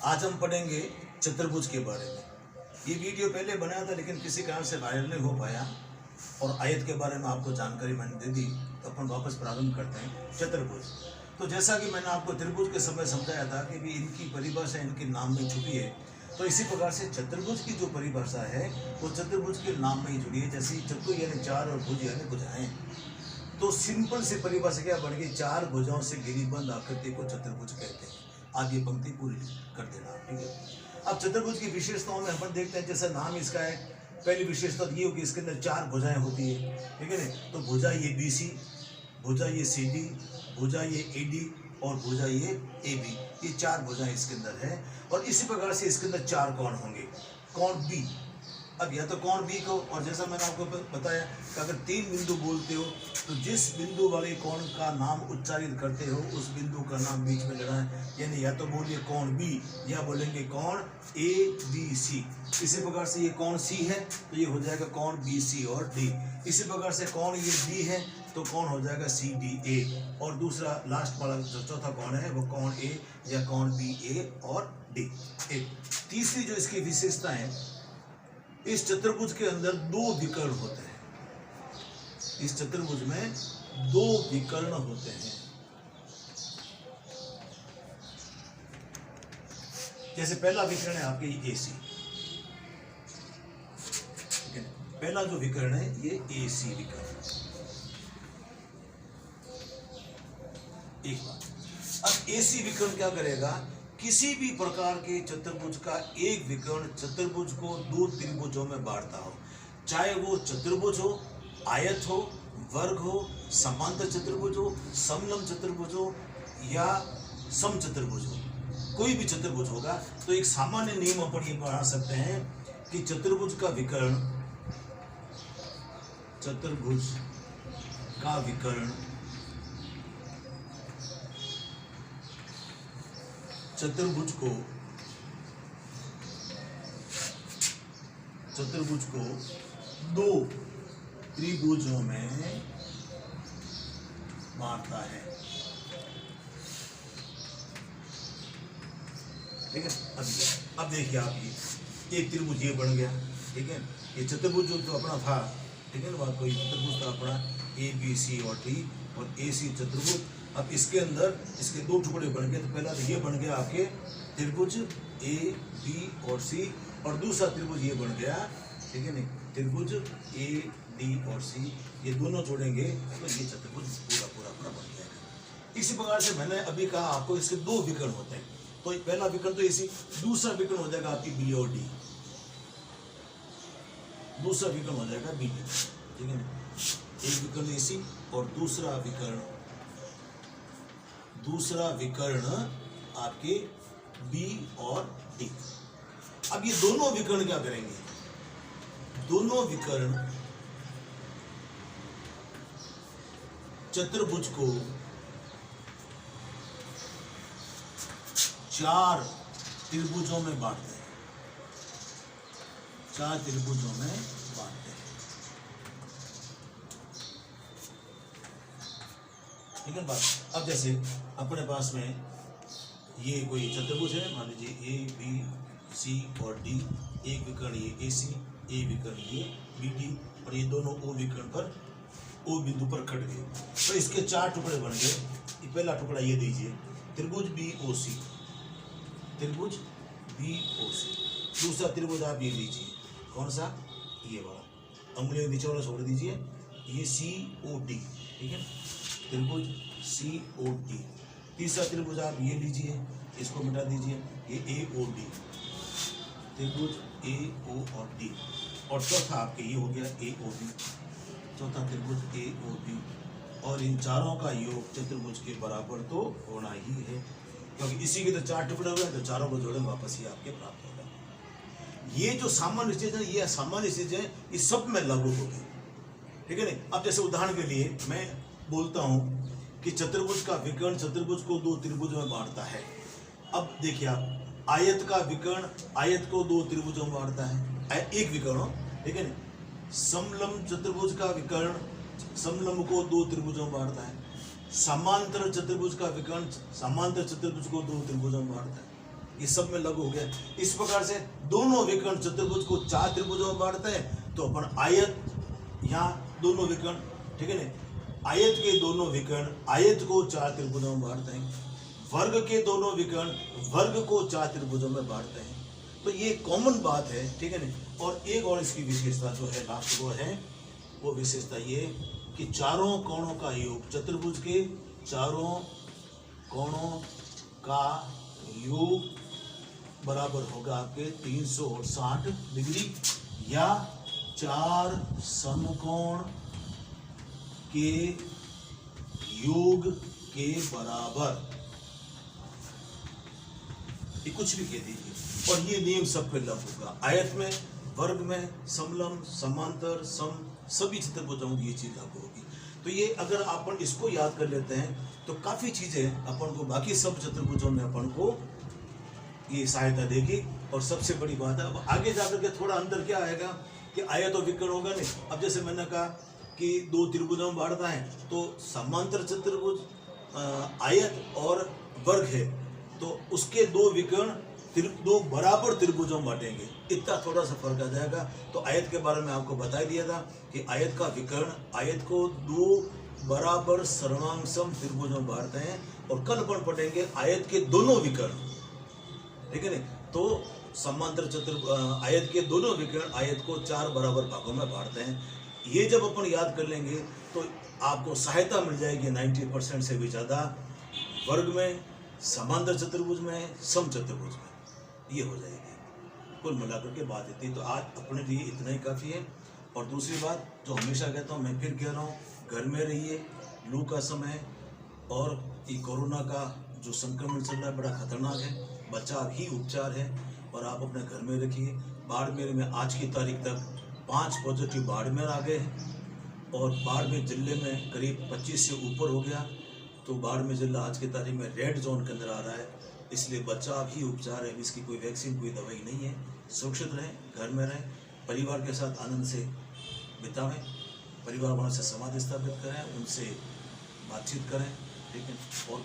आज हम पढ़ेंगे चतुर्भुज के बारे में। ये वीडियो पहले बनाया था लेकिन किसी कारण से वायरल नहीं हो पाया और आयत के बारे में आपको जानकारी मैंने दे दी, तो अपन वापस प्रारंभ करते हैं। चतुर्भुज, तो जैसा कि मैंने आपको त्रिभुज के समय समझाया था कि भी इनकी परिभाषा इनके नाम में छुपी है, तो इसी प्रकार से चतुर्भुज की जो परिभाषा है वो चतुर्भुज के नाम में ही जुड़ी है। जैसे चतुर यानी चार और भुज यानी भुजाएं, तो सिंपल सी परिभाषा क्या बन गई, चार भुजाओं से गिरीबंद आकृति को चतुर्भुज कहते हैं। आप ये पंक्ति पूरी कर देना, ठीक है। अब चतुर्भुज की विशेषताओं में अपन देखते हैं, जैसा नाम इसका है, पहली विशेषता ये होगी इसके अंदर चार भुजाएं होती है, ठीक है ना। तो भुजा ये BC, भुजा ये CD, भुजा ये AD और भुजा ये AB, ये चार भुजाएं इसके अंदर है। और इसी प्रकार से इसके अंदर चार कोण होंगे, कोण B। अब या तो कोण B को, और जैसा मैंने आपको बताया कि अगर तीन बिंदु बोलते हो तो जिस बिंदु वाले कोण का नाम उच्चारित करते हो उस बिंदु का नाम बीच में लेना है, यानी या तो बोलिए कोण B या बोलेंगे कोण ABC। इसी प्रकार से ये कोण C है तो ये हो जाएगा कोण BC और D। इसी प्रकार से कोण ये D है तो कोण हो जाएगा CDA, और दूसरा लास्ट वाला जो चौथा कोण है वो कोण A या कोण BA और D। तीसरी जो इसकी विशेषता है, इस चतुर्भुज के अंदर दो विकर्ण होते हैं। इस चतुर्भुज में दो विकर्ण होते हैं। जैसे पहला विकर्ण है आपके AC, ठीक है। पहला जो विकर्ण है ये AC विकर्ण। एक बात, अब AC विकर्ण क्या करेगा, किसी भी प्रकार के चतुर्भुज का एक विकर्ण चतुर्भुज को दो त्रिभुजों में बांटता हो, चाहे वो चतुर्भुज हो, आयत हो, वर्ग हो, समांतर चतुर्भुज हो, समलंब चतुर्भुज हो या समचतुर्भुज हो, कोई भी चतुर्भुज होगा। तो एक सामान्य नियम अपन ये पढ़ा सकते हैं कि चतुर्भुज का विकर्ण, चतुर्भुज का विकर्ण चतुर्भुज को दो त्रिभुजों में बांटता है, ठीक है। अब देखिए आप, ये एक त्रिभुज ये बन गया, ठीक है। ये चतुर्भुज जो अपना था, ठीक है ना, कोई चतुर्भुज था अपना ABC और D और AC चतुर्भुज। अब इसके अंदर इसके दो टुकड़े बन गए। तो पहला तो ये बन गया आपके त्रिभुज A, B और C, और दूसरा त्रिभुज ये बन गया, ठीक है नहीं, त्रिभुज A, D और C। ये दोनों जोड़ेंगे तो ये चतुर्भुज पूरा बन जाएगा। इसी प्रकार से मैंने अभी कहा आपको इसके दो विकर्ण होते हैं। तो पहला विकर्ण तो AC, दूसरा विकर्ण हो जाएगा आपकी B और D, दूसरा विकर्ण हो जाएगा BD, ठीक है ना। एक विकर्ण AC और दूसरा विकर्ण आपके B और D। अब ये दोनों विकर्ण क्या करेंगे, दोनों विकर्ण चतुर्भुज को चार त्रिभुजों में बांटते हैं, चार त्रिभुजों में बांटते हैं, ठीक है बात। अब जैसे अपने पास में ये कोई चतुर्भुज है, मान लीजिए A, B, C और D। एक विकर्ण ये AC, एक विकर्ण ये BD, और ये दोनों O विकर्ण पर, O बिंदु पर कट गए। तो इसके चार टुकड़े बन गए। पहला टुकड़ा ये दीजिए, त्रिभुज BOC, त्रिभुज BOC। दूसरा त्रिभुज आप ये लीजिए, कौन सा, ये वाला, उंगली नीचे वाला छोड़ दीजिए, ये COD, ठीक है, त्रिभुज COD। तीसरा त्रिभुज आप ये लीजिए, इसको मिटा दीजिए, ये AOD, त्रिभुज AO और D। और चौथा आपके ये हो गया AOB, चौथा त्रिभुज AOB। और इन चारों का योग चतुर्भुज के बराबर तो होना ही है, क्योंकि इसी के तो चार टुकड़े हुए तो चारों को जोड़े वापस ही आपके प्राप्त होगा। ये जो सामान्य चीज है, ये सामान्य चीज है, इस सब में लागू होगी, ठीक है नहीं। अब जैसे उदाहरण के लिए मैं बोलता हूं कि चतुर्भुज का विकर्ण चतुर्भुज को दो त्रिभुजों में बांटता है। अब देखिए आप, आयत का विकर्ण आयत को दो त्रिभुजों में बांटता है, एक विकर्ण, ठीक है। समलंब चतुर्भुज का विकर्ण समलंब को दो त्रिभुजों में बांटता है। समांतर चतुर्भुज का विकर्ण समांतर चतुर्भुज को दो त्रिभुजों में बांटता है। ये सब में लघु हो गया। इस प्रकार से दोनों विकर्ण चतुर्भुज को 4 त्रिभुजों में बांटते हैं, तो अपन आयत, यहाँ दोनों विकर्ण, ठीक है ना, आयत के दोनों विकर्ण आयत को 4 त्रिभुजों में बांटते हैं, वर्ग के दोनों विकर्ण वर्ग को 4 त्रिभुजों में बांटते हैं। तो ये कॉमन बात है, ठीक है ना। और एक और इसकी विशेषता जो है लास्ट वो है, वो विशेषता ये कि चारों कोणों का योग, चतुर्भुज के चारों कोणों का योग बराबर होगा आपके 360 डिग्री, या 4 समकोण के योग के बराबर, ये कुछ भी कह दीजिए। और ये नियम सब पे लागू होगा, आयत में, वर्ग में, समलम, समांतर, सम, सभी चतुर्भुजों की ये चीज लागू होगी। तो ये अगर अपन इसको याद कर लेते हैं तो काफी चीजें अपन को बाकी सब चतुर्भुजों में अपन को ये सहायता देगी। और सबसे बड़ी बात है, अब आगे जाकर के थोड़ा अंदर क्या आएगा कि आयत और विकर्ण होगा नहीं। अब जैसे मैंने कहा कि 2 त्रिभुजों में बांटता है, तो समांतर चतुर्भुज आयत और वर्ग है, तो उसके 2 विकर्ण 2 बराबर त्रिभुजों में बांटेंगे, इतना थोड़ा सा फर्क आ जाएगा। तो आयत के बारे में आपको बता दिया था कि आयत का विकर्ण आयत को 2 बराबर सर्वांगसम त्रिभुजों में बांटते हैं, और कल अपन पढ़ेंगे आयत के दोनों विकर्ण, ठीक है ना। तो समांतर आयत के दोनों विकर्ण आयत को 4 बराबर भागों में बांटते हैं। ये जब अपन याद कर लेंगे तो आपको सहायता मिल जाएगी 90% से भी ज़्यादा वर्ग में, समांतर चतुर्भुज में, सम चतुर्भुज में, ये हो जाएगी। कुल मिलाकर के बात इतनी, तो आज अपने लिए इतना ही काफ़ी है। और दूसरी बात जो हमेशा कहता हूँ, मैं फिर कह रहा हूँ, घर में रहिए, लू का समय और ये कोरोना का जो संक्रमण चल रहा है बड़ा खतरनाक है, बचाव ही उपचार है, और आप अपने घर में रखिए। बाड़मेर में आज की तारीख तक 5 पॉजिटिव बाड़मेर आ गए हैं, और बाड़मेर जिले में करीब 25 से ऊपर हो गया। तो बाड़मेर जिला आज की तारीख में रेड जोन के अंदर आ रहा है, इसलिए बचाव ही उपचार है, इसकी कोई वैक्सीन, कोई दवाई नहीं है। सुरक्षित रहें, घर में रहें, परिवार के साथ आनंद से बिताएं, परिवार वालों से संवाद स्थापित करें, उनसे बातचीत करें, ठीक है। और